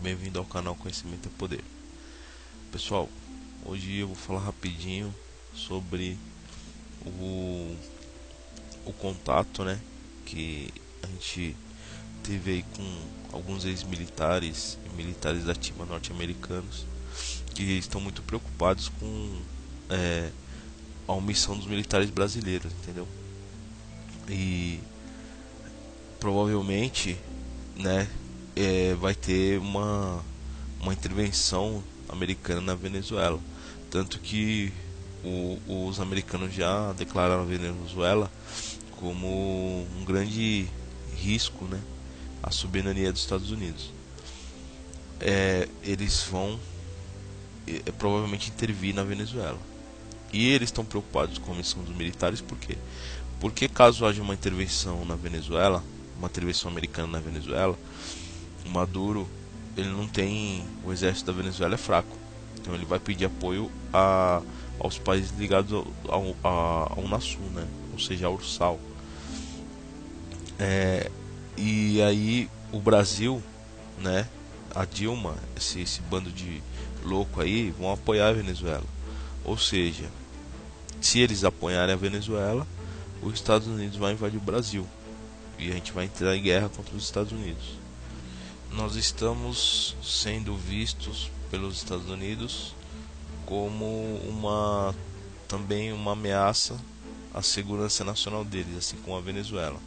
bem-vindo ao canal Conhecimento é Poder. Pessoal, hoje eu vou falar rapidinho sobre o contato, né, que a gente teve aí com alguns ex-militares e militares da ativa norte-americanos que estão muito preocupados com a omissão dos militares brasileiros, entendeu? E provavelmente, né, vai ter uma intervenção americana na Venezuela, tanto que os americanos já declararam a Venezuela como um grande risco, né, à soberania dos Estados Unidos. Eles vão provavelmente intervir na Venezuela, e eles estão preocupados com a missão dos militares. Por quê? Porque caso haja uma intervenção na Venezuela, uma intervenção americana na Venezuela, o Maduro, ele não tem, o exército da Venezuela é fraco, então ele vai pedir apoio aos países ligados ao Unasul, né? Ou seja, a Ursal. E aí o Brasil, né, a Dilma, esse bando de louco aí, vão apoiar a Venezuela. Ou seja, se eles apoiarem a Venezuela, os Estados Unidos vai invadir o Brasil e a gente vai entrar em guerra contra os Estados Unidos. Nós estamos sendo vistos pelos Estados Unidos como também uma ameaça à segurança nacional deles, assim como a Venezuela.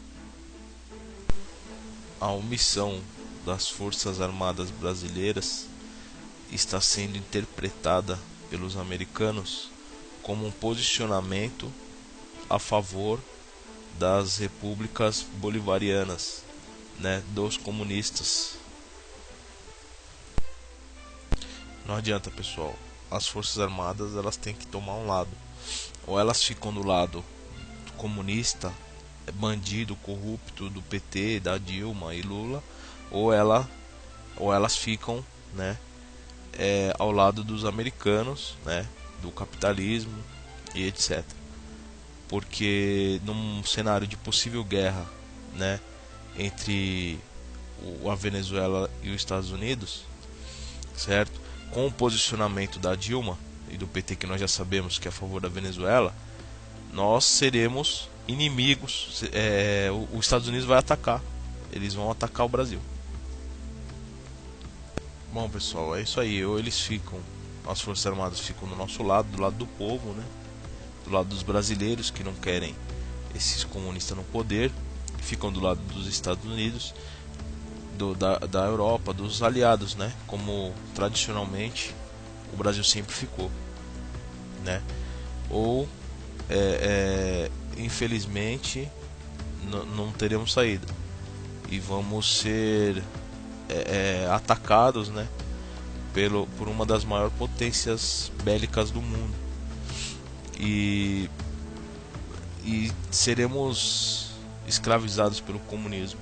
A omissão das Forças Armadas brasileiras está sendo interpretada pelos americanos como um posicionamento a favor das repúblicas bolivarianas, né, dos comunistas. Não adianta, pessoal. As Forças Armadas, elas têm que tomar um lado. Ou elas ficam do lado comunista, bandido, corrupto do PT, da Dilma e Lula, ou elas ficam, né, ao lado dos americanos, né, do capitalismo e etc. Porque num cenário de possível guerra, né, entre a Venezuela e os Estados Unidos, certo? Com o posicionamento da Dilma e do PT, que nós já sabemos que é a favor da Venezuela, nós seremos inimigos. Os Estados Unidos vai atacar, eles vão atacar o Brasil. Bom, pessoal, é isso aí. Ou eles ficam, as Forças Armadas ficam do nosso lado, do lado do povo, né, do lado dos brasileiros que não querem esses comunistas no poder, ficam do lado dos Estados Unidos, da Europa, dos aliados, né, como tradicionalmente o Brasil sempre ficou, né? Ou infelizmente não teremos saída e vamos ser atacados, né, por uma das maiores potências bélicas do mundo, e seremos escravizados pelo comunismo,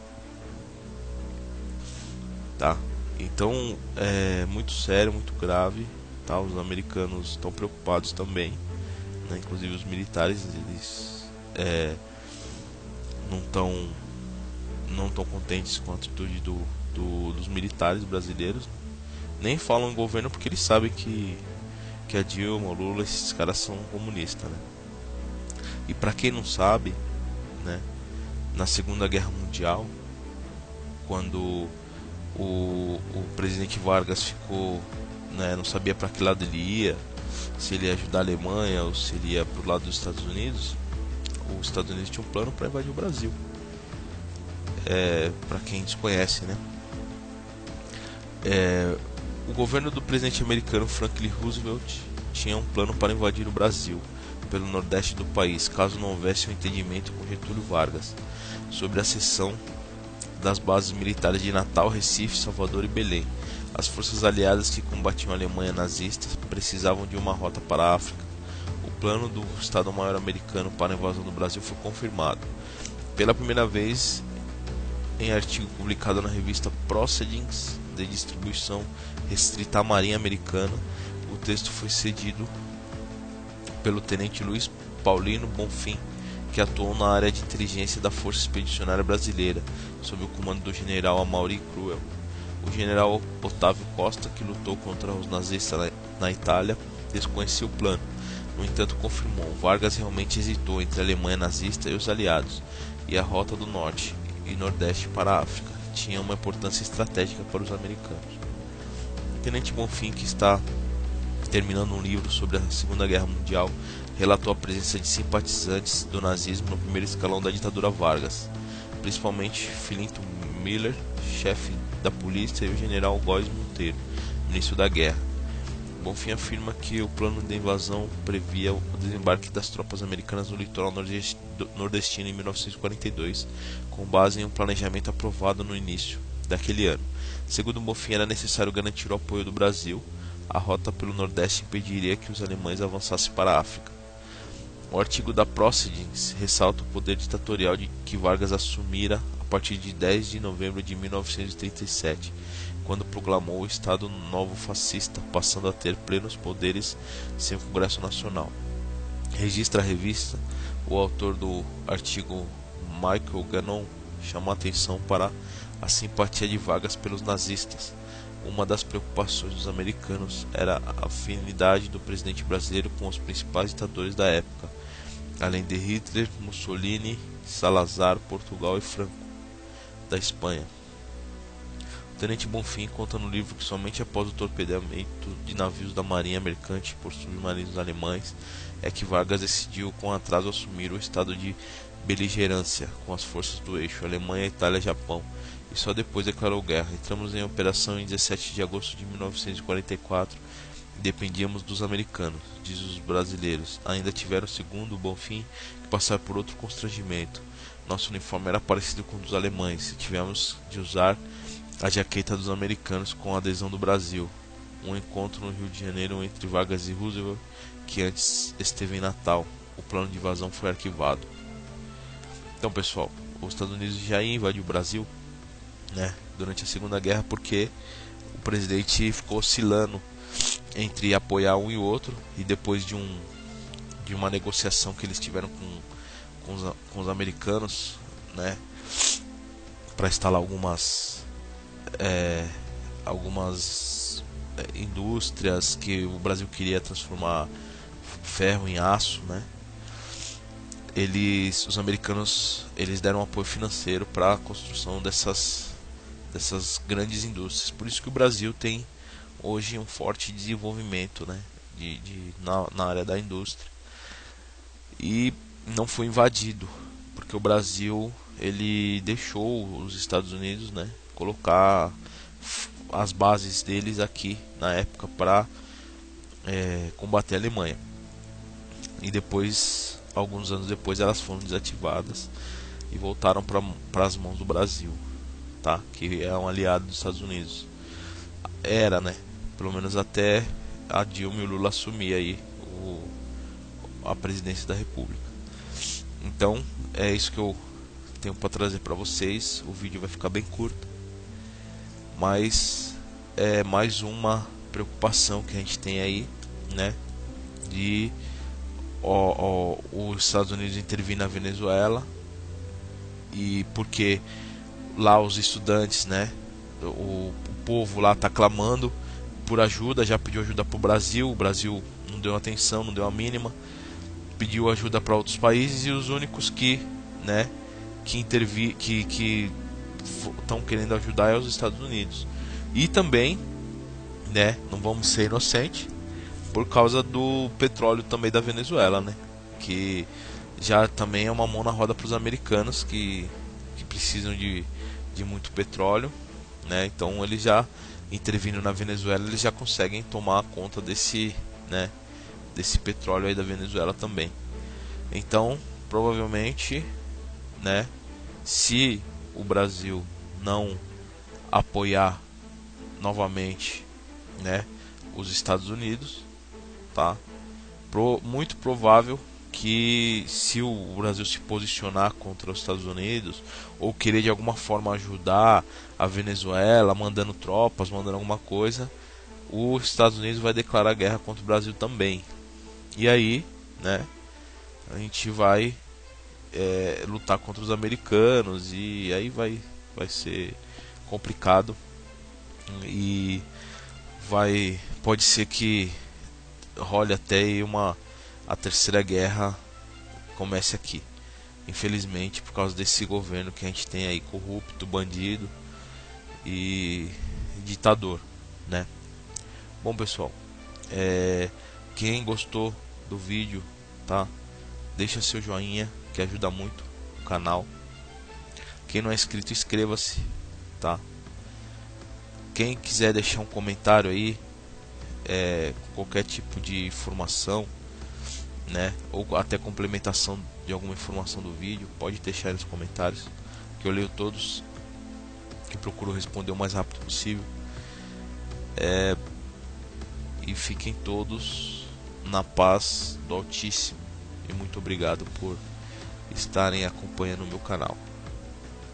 tá? Então é muito sério, muito grave, tá? Os americanos estão preocupados também, né? Inclusive os militares, eles não estão contentes com a atitude dos militares brasileiros. Nem falam em governo porque eles sabem que a Dilma, o Lula, esses caras são comunistas, né? E para quem não sabe, né, na Segunda Guerra Mundial, quando o presidente Vargas ficou, né, não sabia para que lado ele ia, se ele ia ajudar a Alemanha ou se ele ia pro lado dos Estados Unidos. Os Estados Unidos tinham um plano para invadir o Brasil. Para quem desconhece, né? O governo do presidente americano Franklin Roosevelt tinha um plano para invadir o Brasil pelo nordeste do país, caso não houvesse um entendimento com Getúlio Vargas sobre a cessão das bases militares de Natal, Recife, Salvador e Belém. As forças aliadas que combatiam a Alemanha nazista precisavam de uma rota para a África. O plano do Estado-Maior americano para a invasão do Brasil foi confirmado pela primeira vez em artigo publicado na revista Proceedings, de distribuição restrita à Marinha Americana. O texto foi cedido pelo tenente Luiz Paulino Bonfim, que atuou na área de inteligência da Força Expedicionária Brasileira, sob o comando do general Amaury Cruel. O general Otávio Costa, que lutou contra os nazistas na Itália, desconhecia o plano. No entanto, confirmou: Vargas realmente hesitou entre a Alemanha nazista e os aliados, e a rota do norte e nordeste para a África tinha uma importância estratégica para os americanos. O tenente Bonfim, que está terminando um livro sobre a Segunda Guerra Mundial, relatou a presença de simpatizantes do nazismo no primeiro escalão da ditadura Vargas, principalmente Filinto Miller, chefe da polícia, e o general Góes Monteiro, ministro da guerra. Bonfim afirma que o plano de invasão previa o desembarque das tropas americanas no litoral nordestino em 1942, com base em um planejamento aprovado no início daquele ano. Segundo Bonfim, era necessário garantir o apoio do Brasil. A rota pelo Nordeste impediria que os alemães avançassem para a África. O artigo da Proceedings ressalta o poder ditatorial de que Vargas assumira a partir de 10 de novembro de 1937, quando proclamou o Estado Novo Fascista, passando a ter plenos poderes sem o Congresso Nacional. Registra a revista, o autor do artigo Michael Gannon chama a atenção para a simpatia de Vargas pelos nazistas. Uma das preocupações dos americanos era a afinidade do presidente brasileiro com os principais ditadores da época, além de Hitler, Mussolini, Salazar, Portugal e Franco, da Espanha. O tenente Bonfim conta no livro que somente após o torpedeamento de navios da marinha mercante por submarinos alemães é que Vargas decidiu com atraso assumir o estado de beligerância com as forças do eixo Alemanha, Itália e Japão, e só depois declarou guerra. Entramos em operação em 17 de agosto de 1944 e dependíamos dos americanos, diz os brasileiros. Ainda tiveram, segundo Bonfim, que passar por outro constrangimento. Nosso uniforme era parecido com o dos alemães e tivemos de usar a jaqueta dos americanos com a adesão do Brasil. Um encontro no Rio de Janeiro entre Vargas e Roosevelt, que antes esteve em Natal. O plano de invasão foi arquivado. Então, pessoal, os Estados Unidos já invadiu o Brasil, né, durante a Segunda Guerra, porque o presidente ficou oscilando entre apoiar um e o outro, e depois de uma negociação que eles tiveram com os americanos, né, para instalar algumas indústrias que o Brasil queria transformar ferro em aço, né? Os americanos, eles deram apoio financeiro para a construção dessas grandes indústrias. Por isso que o Brasil tem hoje um forte desenvolvimento, né, na área da indústria. E não foi invadido, porque o Brasil, ele deixou os Estados Unidos, né, colocar as bases deles aqui na época para combater a Alemanha. E depois, alguns anos depois, elas foram desativadas e voltaram para as mãos do Brasil, tá? Que é um aliado dos Estados Unidos. Era, né? Pelo menos até a Dilma e o Lula assumir aí a presidência da República. Então, é isso que eu tenho para trazer para vocês. O vídeo vai ficar bem curto, mas é mais uma preocupação que a gente tem aí, né? De os Estados Unidos intervir na Venezuela, e porque lá os estudantes, né, o povo lá está clamando por ajuda, já pediu ajuda para o Brasil não deu atenção, não deu a mínima, pediu ajuda para outros países, e os únicos que, né, que estão querendo ajudar é os Estados Unidos. E também, né, não vamos ser inocentes, por causa do petróleo também da Venezuela, né, que já também é uma mão na roda para os americanos que precisam de muito petróleo, né. Então eles já intervindo na Venezuela, eles já conseguem tomar conta desse petróleo aí da Venezuela também. Então, provavelmente, né, se o Brasil não apoiar novamente, né, os Estados Unidos, tá? Muito provável que, se o Brasil se posicionar contra os Estados Unidos ou querer de alguma forma ajudar a Venezuela, mandando tropas, mandando alguma coisa, os Estados Unidos vai declarar guerra contra o Brasil também. E aí, né, a gente vai lutar contra os americanos, e aí vai ser complicado. e pode ser que role até aí a terceira guerra comece aqui. Infelizmente, por causa desse governo que a gente tem aí, corrupto, bandido e ditador, né? Bom, pessoal, quem gostou do vídeo, tá? Deixa seu joinha, que ajuda muito o canal. Quem não é inscrito, inscreva-se, tá? Quem quiser deixar um comentário aí, com qualquer tipo de informação, né, ou até complementação de alguma informação do vídeo, pode deixar aí nos comentários, que eu leio todos, que procuro responder o mais rápido possível. E fiquem todos na paz do Altíssimo, e muito obrigado por estarem acompanhando o meu canal.